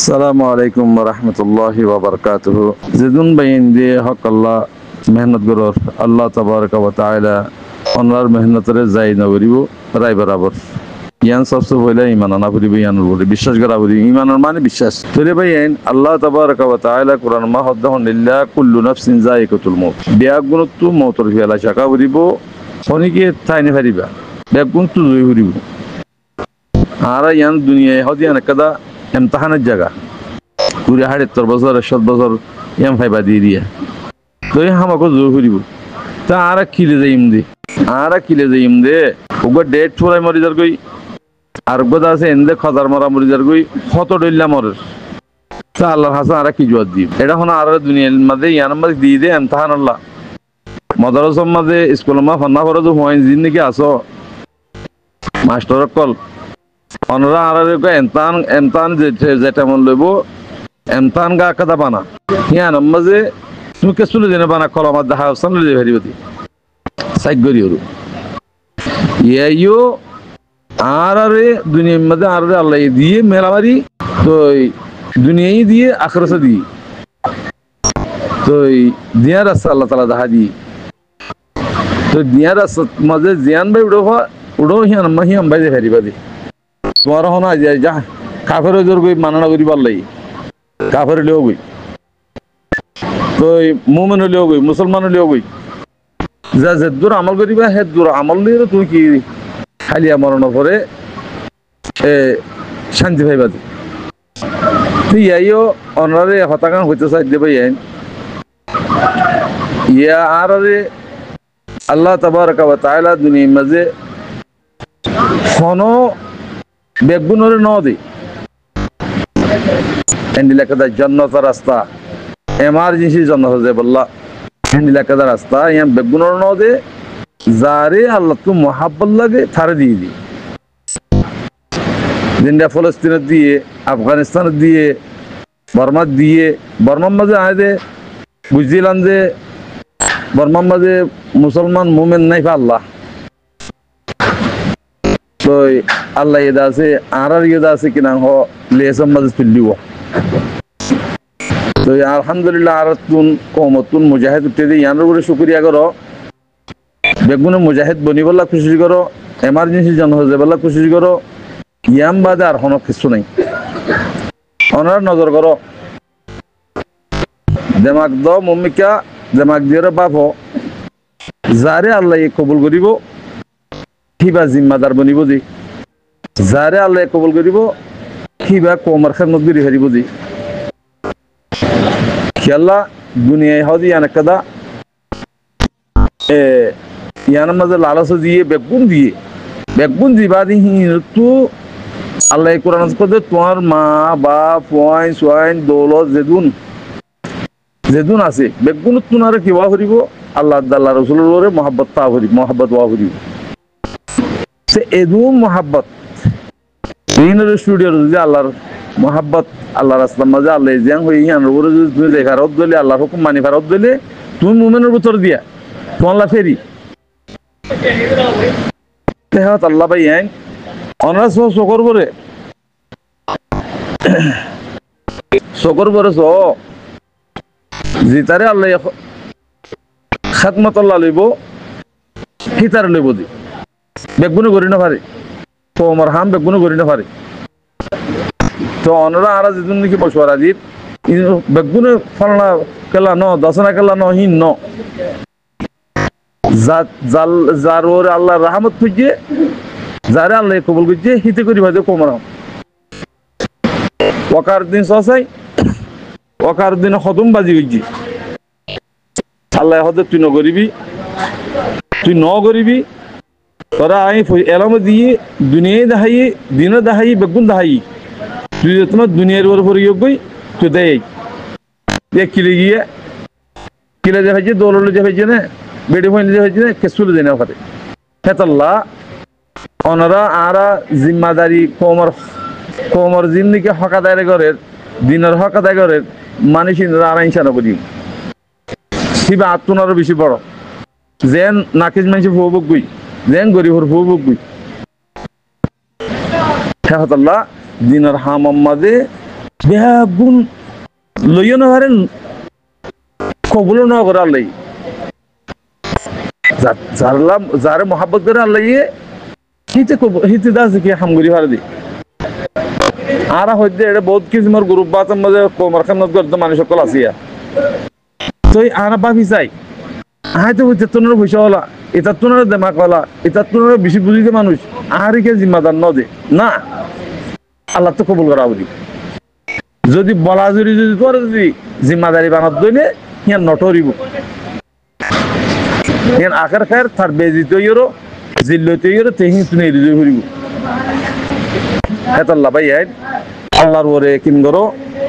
আসসালামু আলাইকুম ওয়া রাহমাতুল্লাহি ওয়া বারাকাতুহু। যেদুন বাইন দিয়ে হক আল্লাহ মেহনত গরর আল্লাহ তাবারকা ওয়া তাআলা অনলার মেহনতরে যাই না করিব রাই বরাবর ইয়ান সবসে পয়লা ইমান আনা করিব ইয়ানোর বলে বিশ্বাস করা করিব ইমানের মানে বিশ্বাস তোরে বাইন আল্লাহ তাবারকা ওয়া তাআলা কুরআন মা হদ্দাহুন লিল্লাহ কুল্লু নাফসিন যায়িকাতুল মউত বিয়াগুনতু মউতর ফিয়ালা শাকা করিব শনিকে তাইনে পারিবা বিয়াগুনতু জয় করিব আর ইয়ান দুনিয়ায় হদিয়ান কাদা এমতাহানের জায়গা ঘুরে ৭৮ বছর ৭০ বছর এম ফাইবা দিয়ে দিয়া তো আমাকে জোর করিব তা আর কিলে যাইম দে ওগো ডেট ছড়াই মরি যার গই আর গোদা আছে এন্দে খজার মরা মরি যার গই কত ডইলা মরের তা আল্লাহর হাসান আর কি জবাব দিব এটা হন আর দুনিয়ার মাঝে ইয়ানের মাঝে দিয়ে দে এমতাহান আল্লাহ মাদ্রাসার মাঝে স্কুল মা ফান্না ফরজ হয় জিন্দেগি আসো মাস্টার কল অনরা আর এমতান যেটা মন লইব এমতান গা কাদা বানা হিয়া নম্মাজে তুমি কেসুলে জেনে বানা কলমাত দেখা অবস্থান লইলে ভেরিবতি সাইক গরি ওরু ইয়াইও আর দুনিয়ার মধ্যে আর আল্লাহ দিয়ে মেলাবারি তো দুনিয়াই দিয়ে আখরাসা দিয়ে তো দিয়ার রাস্তা আল্লাহ তালা দেখা দিয়ে তো দিয়ার রাস্তা মাঝে জিয়ান ভাই উড়ো হিয়া নম্মা হিয়াম ভাই ভেরিবাদি তোমার হনা যায় যা কাফের জোর গই মাননা করি পারলাই কাফের লিও গই তো মুমিন লিও গই মুসলমান লিও গই যা যে দূর আমল করিবা হে দূর আমল লিয়ে তুমি কি খালিয়া মরণ পরে শান্তি পাইবা তুই ইয়াইও অনারে হতাকান হইতে চাই দেবে ইয়া আর আল্লাহ তাবারকা ওয়া তাআলা দুনিয়ার মাঝে কোনো বেগুনরে ন দে এন্ডিলাকাদা জান্নাতের রাস্তা এমার্জেন্সি জান্নাত হয়ে বললা এন্ডিলাকাদা রাস্তা ইয়াম বেগুনর ন দে যারে আল্লাহ তো মোহাব্বত লাগে থারে দিয়ে দি জিন্ডা ফলস্তিনের দিয়ে আফগানিস্তানের দিয়ে বর্মার দিয়ে বর্মার মাঝে আয় দে বুঝছিলাম যে বর্মার মাঝে মুসলমান মুমেন নাই পা আল্লাহ তো আল্লাহ ইয়েদা আছে আর ইয়েদা আছে কিনা হ লেসম মাঝে তুলিব তো আলহামদুলিল্লাহ আর তুন কমতুন মুজাহিদ উঠে দিয়ে ইয়ানোর উপরে শুক্রিয়া করো বেগুনে মুজাহিদ বনিবল্লা খুশি করো এমার্জেন্সি জন হয়ে যাবল্লা খুশি করো ইয়াম বাদে আর কোনো কিছু নাই ওনার নজর করো দেমাক দ মম্মিকা দেমাক দিয়ে বাপ যারে আল্লাহ কবুল করিব কিবা জিম্মাদার বনিব দি যারে আল্লাহ কবুল করিব কিবা কমর খেদমত করি হারিব দি খেলা দুনিয়ায় হদি আনেকাদা ইয়ানের মাঝে লালচ দিয়ে বেগুন দিবা দি তু আল্লাহ কোরআন করতে তোমার মা বাপ ওয়াইন সোয়াইন দৌলত যেদুন আছে বেগুন তুনারে কিবা করিব আল্লাহ আল্লাহ রসুলের মহাব্বত পা করিব মহাব্বত ওয়া করিব সে এদুম মহাব্বত স্টুডিওর যদি আল্লাহর মহাব্বত আল্লাহ রাস্তার মাঝে আল্লাহ জিয়াং হয়ে ইয়ানোর উপরে যদি তুমি লেখার রদ দিলে আল্লাহর হুকুম মানি ফারত দিলে তুমি মুমিনের ভিতর দিয়া তোমাল্লা ফেরি তেহাত আল্লাহ ভাই ইয়াং অনার্স চকর বরে জিতারে আল্লাহ খাতমত আল্লাহ লইব হিতারে লইব দি বেগুনে করি না পারে তোমার হাম বেগুনে করি না পারে তো অনরা আর যেদিন নাকি বসবারা দিত বেগুনে ফলনা কেলা ন দশনা কেলা ন হিন ন যার ওর আল্লাহ রাহমত খুঁজছে যারে আল্লাহ কবুল করছে হিতে করি ভাই কমর হাম ওকার দিন সসাই ওকার দিন খতম বাজি গেছি আল্লাহ হতে তুই ন করিবি তোরা আই এলাম দিয়ে দুনিয়ায় দেখাই দিনে দেখাই বেগুন দেখাই তুই তোমার দুনিয়ার উপর গই তুই দেয় কিলে গিয়ে কিলে যে হয়েছে দৌড়লে যে হয়েছে না বেড়ে হইলে যে হয়েছে না কেসুলে দেয় না ওখানে হেতাল্লাহ ওনারা আরা জিম্মাদারি কোমর জিন্দিকে হকাদায় করে দিনের হকাদায় করে মানুষ আর ইনসান করি সিবা আত্মনারও বেশি বড় যেন নাকিজ মানুষ ভুবক গই যেন গরিবর ভুবক গই হেতাল্লাহ দিনের হামাম মাঝে বেগুন লইও না পারেন কবুল না করে আল্লাহ যারলাম যারে মহাব্বত করে আল্লাহ হিতে দাসে কি হামগুড়ি ভাড়া দি আর হইতে এটা বহুত কিসিমের গ্রুপ বাতের মধ্যে কোমর খান্নত করতে মানুষ সকল আসিয়া তো আরা ভাবি চাই হয়তো হইতে তোনার পয়সা হলা এটা তোনার দেমাক হলা এটা তোনার বেশি বুঝিতে মানুষ আহারিকে জিম্মাদার ন দে না আল্লাহ তো কবুল করা বলি যদি বলা যদি তোর যদি জিম্মাদারি বানাত দইলে হিয়ান নটরিব হিয়ান আখের খায়ের তার বেজিত ইয়েরো জিল্লত ইয়েরো তেহিন তুনে রিজু হরিব এত আল্লাহ ভাই আল্লাহর ওরে কিন করো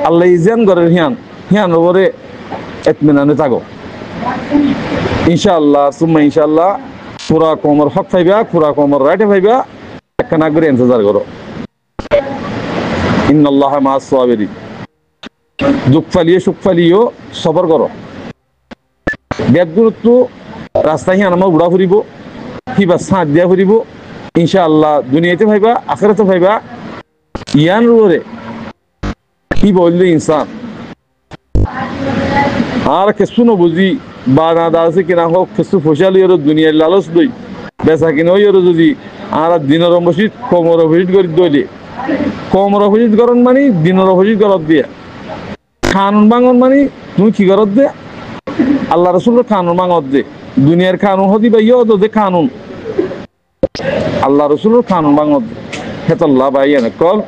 আল্লাহ ইজান করে হিয়ান ওরে এতমিনানে থাকো ইনশাআল্লাহ সুম্মা ইনশাআল্লাহ পুরা কোমর হক পাইবা পুরা কোমর রাইটে পাইবা একখানা করে ইন্তজার করো ইন্নাল্লাহ মা'আস সাবিরিন দুঃখ ফালিয়ে সুখ ফালিয়েও সবর করো বেদগুরুত্ব রাস্তায় হিয়ান আমার উড়া ফুরিব কিবা সাঁত দিয়া ফুরিব ইনশাআল্লাহ দুনিয়াতে ভাইবা আখিরাতে ভাইবা ইয়ান রোরে কি বললে ইনসান আর কিছু ন বুঝি বা না দাসে কিনা হোক কিছু ফসলি ওর দুনিয়ার লালচ দই বেচা কিনা ওই ওর যদি আর দিনের মসজিদ কমর মসজিদ করে দইলে কমর মসজিদ করন মানে দিনের মসজিদ করত দিয়ে কানুন বাঙন মানে তুমি কি করত দে আল্লাহ রসুলের কানুন বাঙত দে দুনিয়ার কানুন হদি বা ইয়ে দে কানুন আল্লাহ রসুলের কানুন বাঙত দে হেতল্লাহ ভাই এনে কল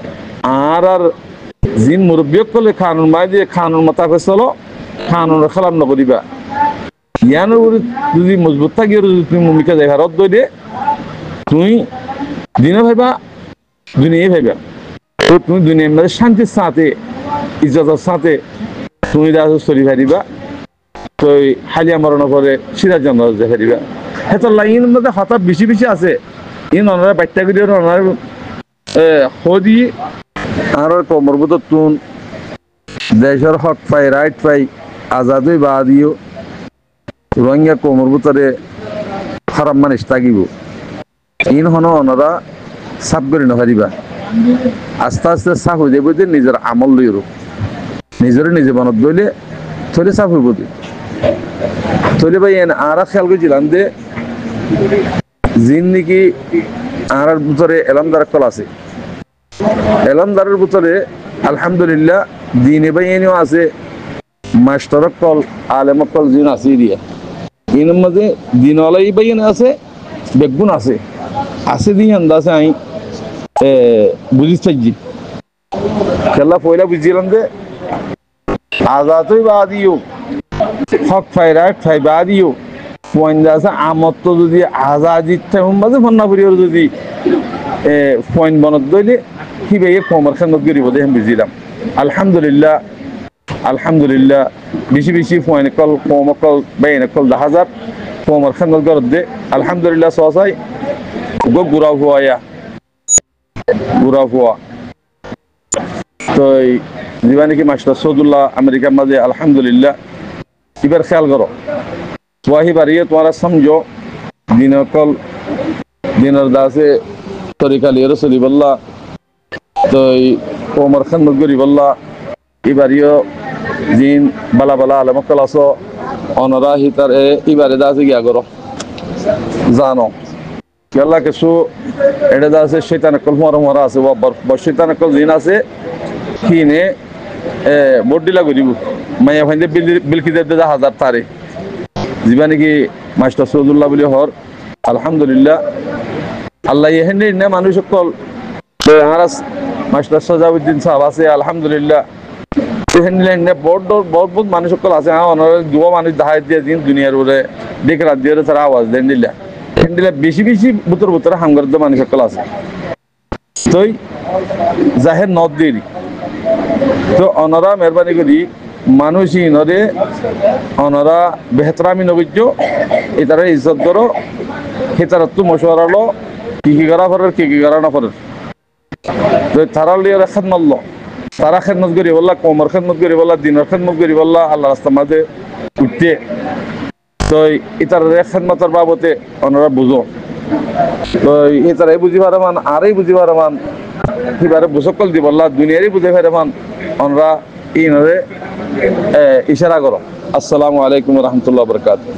আর জিন মুরব্বী কলে কানুন বাই দিয়ে কানুন মোতাবেক চলো কানুন খেলাম নকরিবা ইয়ান যদি মজবুত থাকি যদি তুমি ভূমিকা দেখারত দই দে তুমি দিনে ভাইবা দুনিয়ায় ভাইবা তো তুমি দুনিয়ার মধ্যে শান্তির সাথে ইজ্জতের সাথে তুমি চলি ফারিবা তো হালিয়া মরণ করে সিরাজ জন্ম ফারিবা হেতল্লাহ ইন মধ্যে হঠাৎ বেশি বেশি আছে ইন অনারা বাচ্চা করি অনার হদি আর কমরবুত তুন দেশের হক পাই রাইট পাই আজাদই বা দিও রোহিঙ্গা কমরবুতরে খারাপ মানুষ থাকিব ইন হন ওনারা সাফ করে নহারিবা আস্তে আস্তে সাফ হয়ে যাবে যে নিজের আমল লইর নিজের নিজে বনত লইলে থলে সাফ হইব থলে ভাই আর খেয়াল করেছিলাম যে জিন নাকি আর ভিতরে এলামদার কল আছে এলামদারের ভিতরে আলহামদুলিল্লাহ দিনে ভাই এনেও আছে মাস্টার কল আলেম কল জিন আছে দিয়া ইনের মধ্যে দিনওয়ালাই বাইন আছে বেগুন আছে দিয়ে আন্দাজে আমি বুঝিস চাইছি খেলা পয়লা বুঝছিলাম যে আজাদই বা দিও হক ফাই রাইট ফাই বা দিও পয়েন্ট আছে আমার তো যদি আজাদির মাঝে ফন্না পরিবার যদি পয়েন্ট বনত দইলে কি ভাই কমর খানত গরিব দেখেন বুঝিলাম আলহামদুলিল্লাহ বেশি বেশি পয়েন্ট কল কম কল বাইন কল 10,000 কমর খানত গরত দে আলহামদুলিল্লাহ সসাই গুড়া হুয়া তো যেবা নাকি মাস্টার সৌদুল্লাহ আমেরিকার মাঝে আলহামদুলিল্লাহ এবার খেয়াল করো ওয়াহি বাড়িয়ে তোমারা সমঝো দিনের দাসে তরিকা লিয়ে রসলি বললা তো কোমর খান্নত গরি বললা এবারিও দিন বালা বালা আলমকল আস অনরা হিতার এবারে দাসে গিয়া করো জানো কেলা কিছু এটা দাসে শৈতানকল মরা আছে শৈতানকল দিন আছে কিনে বড্ডিলা করিব মাইয়া ফাইন্দে বিলকিদের 1000 তারে যিবা নাকি মাস্টার সৌদুল্লাহ বলে হর আলহামদুলিল্লাহ আল্লাহ এহেন না মানুষ সকল মাস্টার সাজাউদ্দিন সাহেব আছে আলহামদুলিল্লাহ বহুত মানুষ সকল আছে যুব মানুষ দাহাই দিয়ে দিন দুনিয়ার ওরে দেখে রাত দিয়ে তারা আওয়াজ দেন দিল্লা বেশি বেশি বুতর হামগর্দ মানুষ সকল আছে তো জাহের নদ দেরি তো অনরা মেহরবানি করি মানুষই নরে অনরা বেহতরামি নবীজ্য এটারে ইজ্জত করো হেতারত্ব মশওয়ারালো কি করা ফরের কি করা না ফরের তো তারা লিয়ে খেদমত লো তারা খেদমত করি বললা কোমর খেদমত করি বললা দিনের খেদমত করি বললা আল্লাহ রাস্তার মাঝে উঠতে তো এটার খেদমতের বাবতে ওনারা বুঝো তো এটারাই বুঝি পারমান আরই বুঝি পারমান হিবারে বুসকল দিব আল্লাহ দুনিয়ারই বুঝে ফেরে পান আমরা ইনরে ইশারা করো। আসসালামু আলাইকুম ওয়া রাহমাতুল্লাহি ওয়া বারাকাতুহু।